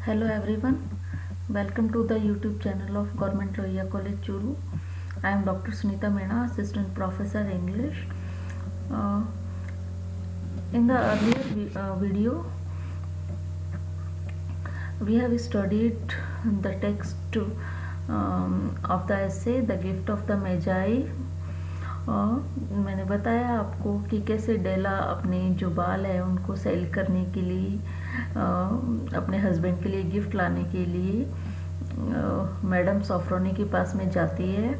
Hello everyone, welcome to the YouTube channel of Government Lohiya College Churu. I am Dr. Sunita Mena, Assistant Professor English. Uh, in the earlier video, we have studied the text of the essay The Gift of the Magi. मैंने बताया आपको कि कैसे डेला अपने जो बाल है उनको सेल करने के लिए अपने हस्बैंड के लिए गिफ्ट लाने के लिए मैडम सॉफ्रोनी के पास में जाती है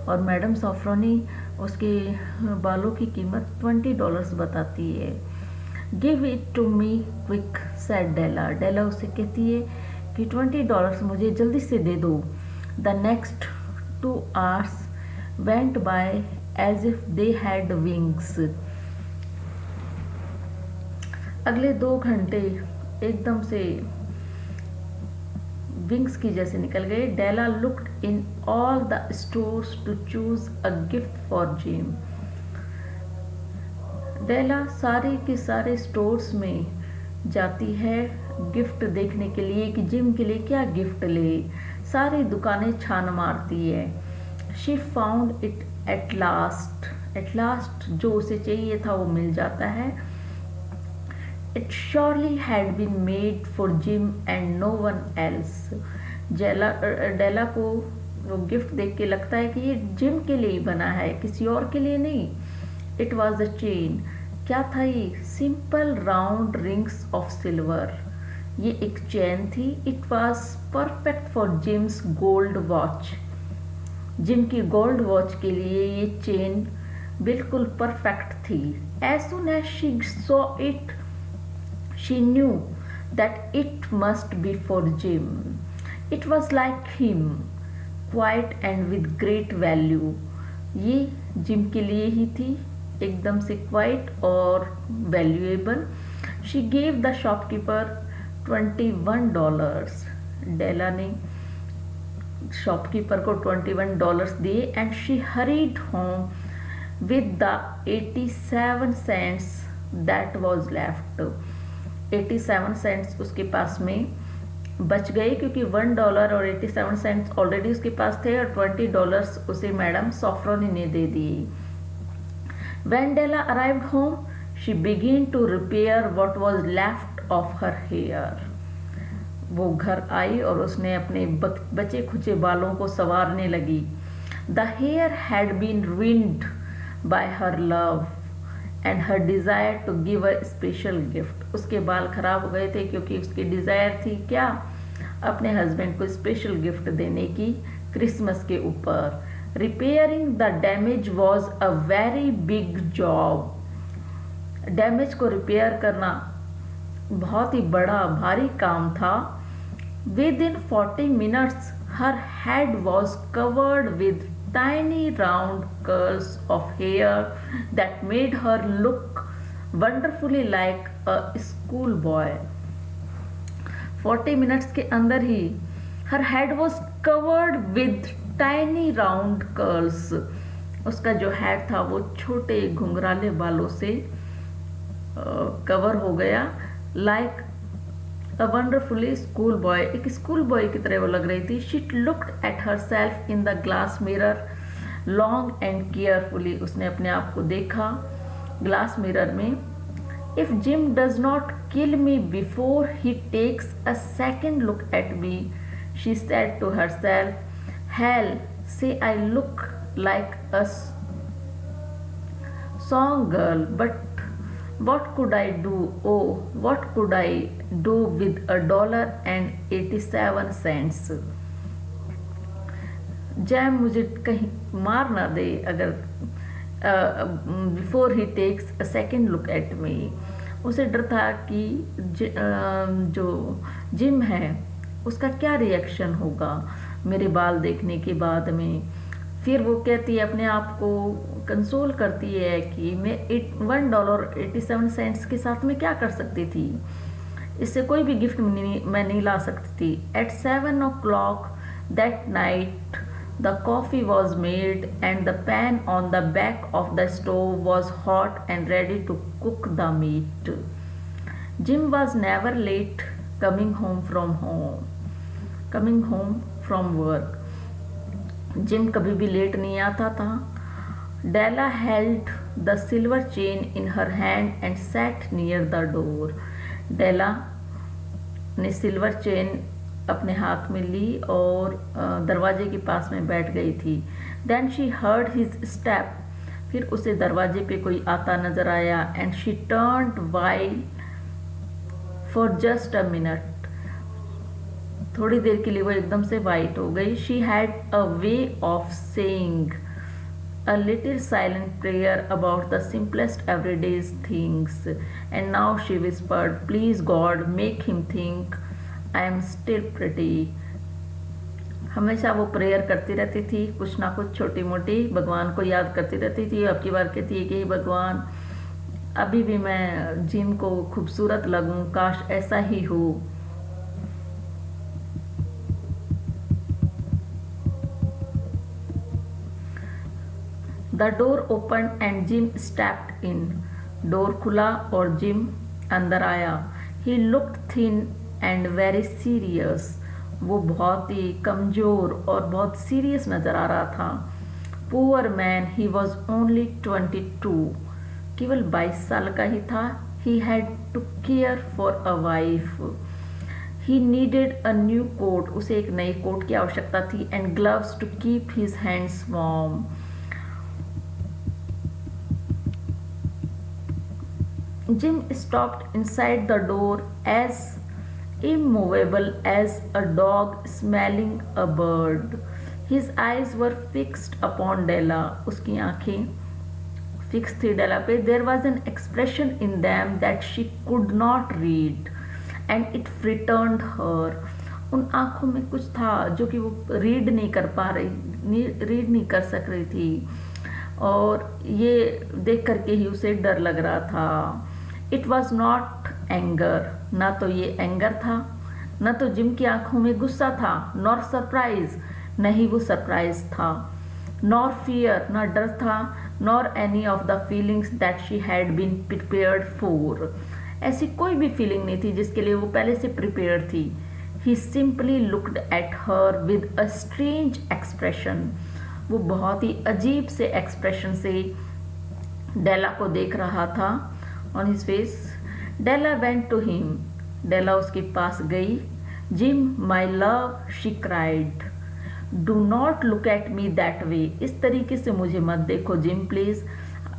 और मैडम सॉफ्रोनी उसके बालों की कीमत $20 बताती है। Give it to me quick said Della. Della उसे कहती है कि $20 मुझे जल्दी से दे दो। The next 2 hours went by as if they had wings. अगले 2 घंटे एकदम से विंग्स की जैसे निकल गए। Della looked in all the stores to choose a gift for Jim. Della सारे के सारे स्टोर्स में जाती है गिफ्ट देखने के लिए कि जिम के लिए क्या गिफ्ट ले। सारी दुकानें छान मारती है। She found it at last जो उसे चाहिए था वो मिल जाता है। It surely had been made for Jim and no one else. Della को वो गिफ्ट देख के लगता है कि ये जिम के लिए ही बना है, किसी और के लिए नहीं। It was a chain. क्या था ये? Simple round rings of silver. ये एक चेन थी। It was perfect for Jim's gold watch. Jim की गोल्ड वॉच के लिए ये चेन बिल्कुल परफेक्ट थी। As soon as she saw it she knew that it must be for Jim. It was like him, quite and with great value. ये Jim के लिए ही थी, एकदम से क्वाइट और valuable. She gave the shopkeeper $21। डेला ने शॉपकीपर को $21 दिए and she hurried home with the 87 cents that was left. 87 cents उसके पास में बच गए क्योंकि $1 और 87 cents ऑलरेडी उसके पास थे और $20 उसे मैडम सॉफ्रोनी ने दे दिए। When Della arrived home, she began to repair what was left of her hair. वो घर आई और उसने अपने बचे खुचे बालों को संवारने लगी। The hair had been ruined by her love and her desire to give a special gift. उसके बाल खराब हो गए थे क्योंकि उसकी डिजायर थी क्या? अपने हस्बैंड को स्पेशल गिफ्ट देने की क्रिसमस के ऊपर। Repairing the damage was a very big job. Damage को रिपेयर करना बहुत ही बड़ा भारी काम था। Within 40 minutes, her head was covered with tiny round curls of hair that made her look wonderfully like a schoolboy. 40 minutes के अंदर ही her head was covered with tiny round curls. उसका जो हेड था वो छोटे घुंघराले बालों से कवर हो गया। Like a wonderfully school boy, एक स्कूल बॉय की तरह वो लग रही थी। She looked at herself in the glass mirror long and carefully. उसने अपने आप को देखा ग्लास मिरर में। If Jim does not kill me before he takes a second look at me, she said to herself, hell, say I look like a song girl, but what could I do? Oh, what could I do with $1.87? Jim मुझे कहीं मार ना दे अगर before he takes a second look at me. उसे डर था कि जो जिम है उसका क्या रिएक्शन होगा मेरे बाल देखने के बाद में। फिर वो कहती है, अपने आप को कंसोल करती है कि मैं $1.87 के साथ में क्या कर सकती थी, इससे कोई भी गिफ्ट मैं नहीं ला सकती थी। At 7 o'clock that night the coffee was made and the pan on the back of the stove was hot and ready to cook the meat. Jim was never late coming home from work. Jim कभी भी late नहीं आता था। Della held the silver chain in her hand and sat near the door. Della ने silver chain अपने हाथ में ली और दरवाजे के पास में बैठ गई थी। Then she heard his step, फिर उसे दरवाजे पे कोई आता नजर आया। And she turned while for just a minute, थोड़ी देर के लिए वो एकदम से वाइट हो गई। She had a way of saying a little silent prayer about the simplest everyday things, and now she whispered, please God, make him think I am still pretty. हमेशा वो प्रेयर करती रहती थी, कुछ ना कुछ छोटी मोटी भगवान को याद करती रहती थी। अब की बार कहती है कि भगवान, अभी भी मैं जिम को खूबसूरत लगूं, काश ऐसा ही हो। The door opened and Jim stepped in. Door खुला और जिम अंदर आया। He looked thin and very serious. वो बहुत ही कमजोर और बहुत सीरियस नजर आ रहा था। Poor man, he was only 22. केवल 22 साल का ही था। He had to care for a wife. He needed a new coat. उसे एक नई कोट की आवश्यकता थी। And gloves to keep his hands warm. Jim stopped inside the door as immovable as a dog smelling a bird. His eyes were fixed upon Della. उसकी आंखें fix थी डेला पे। There was an expression in them that she could not read, and it frightened her. उन आंखों में कुछ था जो कि वो रीड नहीं कर सक रही थी, और ये देख करके ही उसे डर लग रहा था। इट वॉज नॉट एंगर, ना तो ये एंगर था, न तो जिम की आंखों में गुस्सा था, नॉर सरप्राइज, नहीं वो सरप्राइज था, नॉर फियर, ना डर था, nor any of the feelings that she had been prepared for. ऐसी कोई भी फीलिंग नहीं थी जिसके लिए वो पहले से प्रिपेयर थी। He simply looked at her with a strange expression. वो बहुत ही अजीब से एक्सप्रेशन से डेला को देख रहा था। On his face. Della went to him. Della उसके पास गई। Jim my love, she cried, do not look at me that way. इस तरीके से मुझे मत देखो Jim please.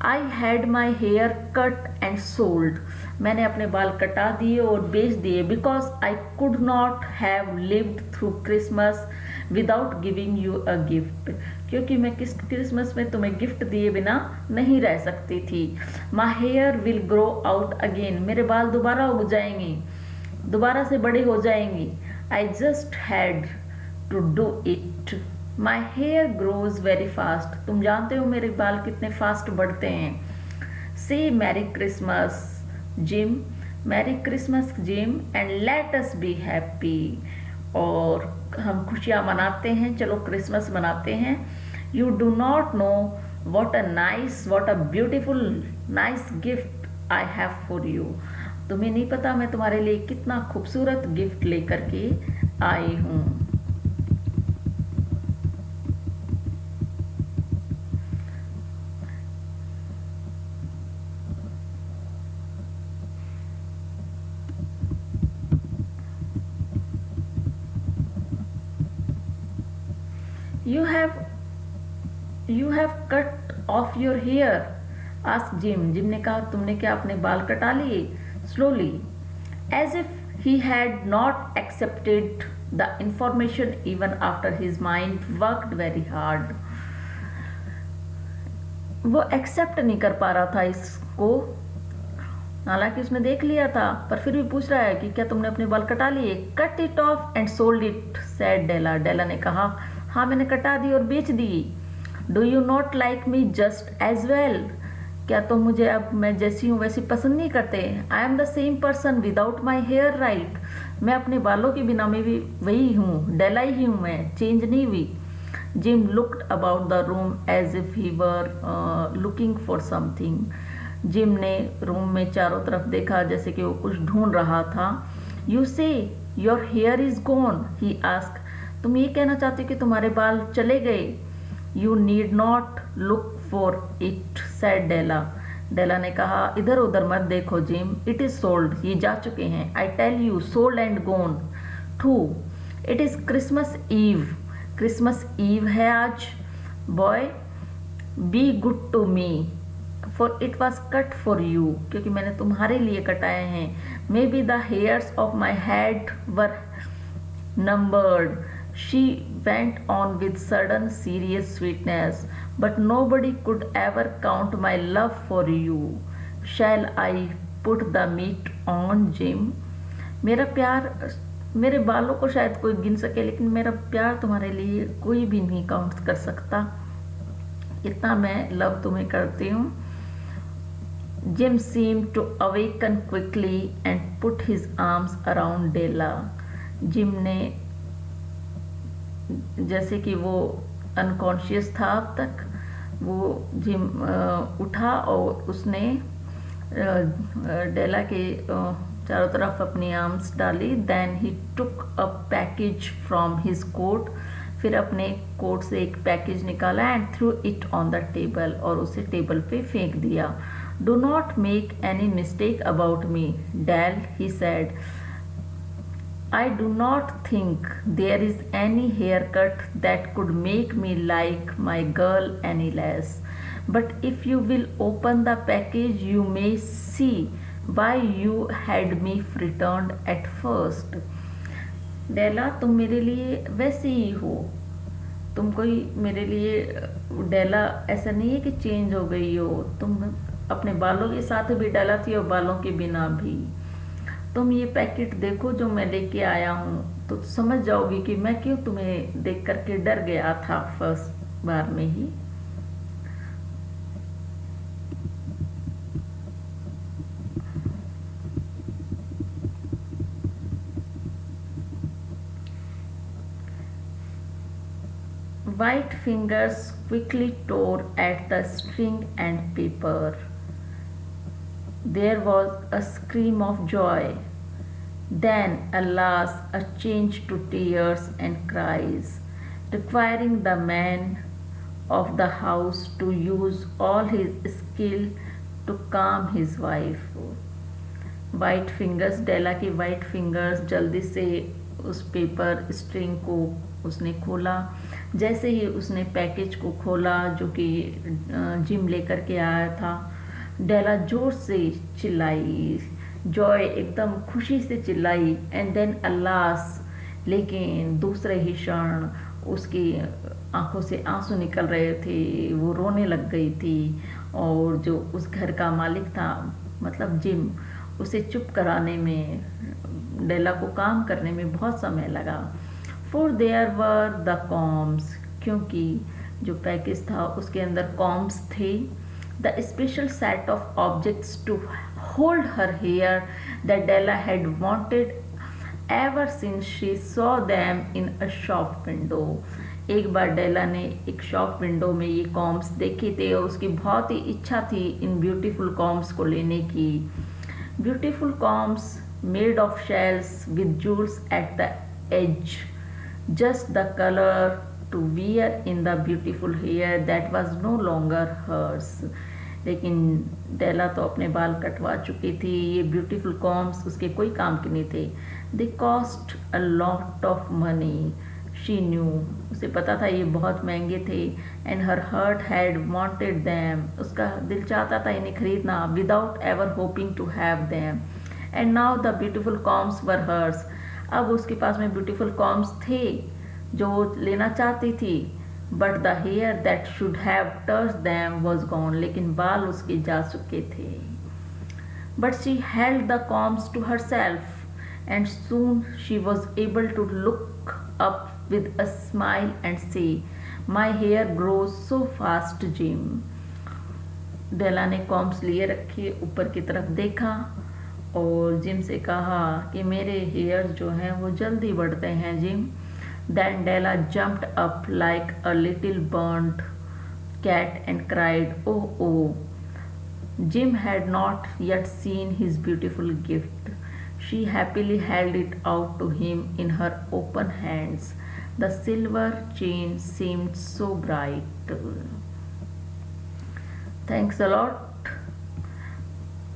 I had my hair cut and sold. मैंने अपने बाल कटा दिए और बेच दिए। Because I could not have lived through Christmas without giving you a gift. क्योंकि मैं क्रिसमस में तुम्हें गिफ्ट दिए बिना नहीं रह सकती थी। My hair will grow out again. मेरे बाल दोबारा उग जाएंगे, दोबारा से बड़े हो जाएंगे। I just had to do it. My hair grows very fast. तुम जानते हो मेरे बाल कितने फास्ट बढ़ते हैं। से merry Christmas gym, merry Christmas gym, and let us be happy. और हम खुशियाँ मनाते हैं, चलो क्रिसमस मनाते हैं। You do not know what a beautiful nice gift I have for you. तुम्हें नहीं पता मैं तुम्हारे लिए कितना खूबसूरत गिफ्ट लेकर के आई हूँ। You have cut off your hair, asked Jim. Gym ने कहा, तुमने क्या अपने बाल कटा लिए? Slowly, as if he had not accepted the information even after his mind worked very hard. वो एक्सेप्ट नहीं कर पा रहा था इसको, हालांकि उसने देख लिया था, पर फिर भी पूछ रहा है कि क्या तुमने अपने बाल कटा लिए? Cut it off and sold it, said Della. Della ने कहा, हाँ मैंने कटा दी और बेच दी। Do you not like me just as well? क्या तुम मुझे अब मैं जैसी हूँ वैसी पसंद नहीं करते? I am the same person without my hair right. मैं अपने बालों के बिना में भी वही हूँ, डेला ही हूँ मैं, चेंज नहीं हुई। Jim looked about the room as if he were looking for something. Jim ने रूम में चारों तरफ देखा जैसे कि वो कुछ ढूंढ रहा था। यू से your here is gone, he ask, तुम ये कहना चाहते हो कि तुम्हारे बाल चले गए? You need not look for it, said Della. Della ने कहा, इधर उधर मत देखो जिम, इट इज सोल्ड, ये जा चुके हैं। I tell you, sold and gone. Too, it is Christmas Eve, Christmas Eve है आज। Boy, be good to me, for it was cut for you, क्योंकि मैंने तुम्हारे लिए कटाए हैं। Maybe the hairs of my head were numbered, she went on with sudden serious sweetness, but nobody could ever count my love for you. Shall I put the meat on, Jim? मेरा प्यार, मेरे बालों को शायद कोई गिन सके, लेकिन मेरा प्यार तुम्हारे लिए कोई भी नहीं काउंट कर सकता, इतना मैं लव तुम्हें करती हूँ। Jim seemed to awaken quickly and put his arms around Della. Gym ने, जैसे कि वो अनकॉन्शियस था अब तक, वो जिम उठा और उसने डेला के चारों तरफ अपनी आर्म्स डाली। Then he took a package from his coat, फिर अपने कोट से एक पैकेज निकाला and threw it on the table, और उसे टेबल पे फेंक दिया। Do not make any mistake about me, Dell, he said, I do not think there is any haircut that could make me like my girl any less. But if you will open the package, you may see why you had me returned at first. डेला, तुम मेरे लिए वैसे ही हो, तुम कोई मेरे लिए, डेला ऐसा नहीं है कि चेंज हो गई हो, तुम अपने बालों के साथ भी डेला थी और बालों के बिना भी। तुम ये पैकेट देखो जो मैं लेके आया हूँ, तो समझ जाओगी कि मैं क्यों तुम्हें देख करके डर गया था फर्स्ट बार में ही। White fingers quickly tore at the string and paper. There was a scream of joy. Then, alas, a change to tears and cries, requiring the man of the house to use all his skill to calm his wife. White fingers, डेला के white fingers जल्दी से उस paper string को उसने खोला। जैसे ही उसने package को खोला जो कि जिम लेकर के आया था, डेला जोर से चिल्लाई, जॉय एकदम खुशी से चिल्लाई, एंड देन अल्लास, लेकिन दूसरे ही क्षण उसकी आंखों से आंसू निकल रहे थे, वो रोने लग गई थी। और जो उस घर का मालिक था, मतलब जिम, उसे चुप कराने में, डेला को काम करने में बहुत समय लगा। For there were the combs, क्योंकि जो पैकेज था उसके अंदर कॉम्स थे। The special set of objects to hold her hair that Della had wanted ever since she saw them in a shop window. एक बार डेला ने एक शॉप विंडो में ये कॉम्स देखे थे और उसकी बहुत ही इच्छा थी इन ब्यूटीफुल कॉम्स को लेने की। Beautiful combs made of shells with jewels at the edge, just the color to wear in the beautiful hair that was no longer hers. लेकिन डेला तो अपने बाल कटवा चुकी थी, ये ब्यूटीफुल कॉम्स उसके कोई काम के नहीं थे। They cost a lot of money, she knew, उसे पता था ये बहुत महंगे थे। And her heart had wanted them, उसका दिल चाहता था इन्हें खरीदना, without ever hoping to have them. And now the beautiful combs were hers, अब उसके पास में ब्यूटीफुल कॉम्स थे जो लेना चाहती थी। But the hair that should have touched them was gone, लेकिन बाल उसके जा चुके थे। But she held the combs to herself and soon she was able to look up with a smile and say, my hair grows so fast Jim. Della ने combs लिए रखे, ऊपर की तरफ देखा और जिम से कहा कि मेरे हेयर जो हैं वो जल्दी बढ़ते हैं gym. Then Della jumped up like a little burnt cat and cried, "Oh, oh!" Jim had not yet seen his beautiful gift. She happily held it out to him in her open hands. The silver chain seemed so bright. Thanks a lot.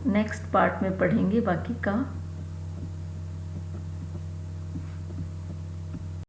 Next part में पढ़ेंगे बाकी का।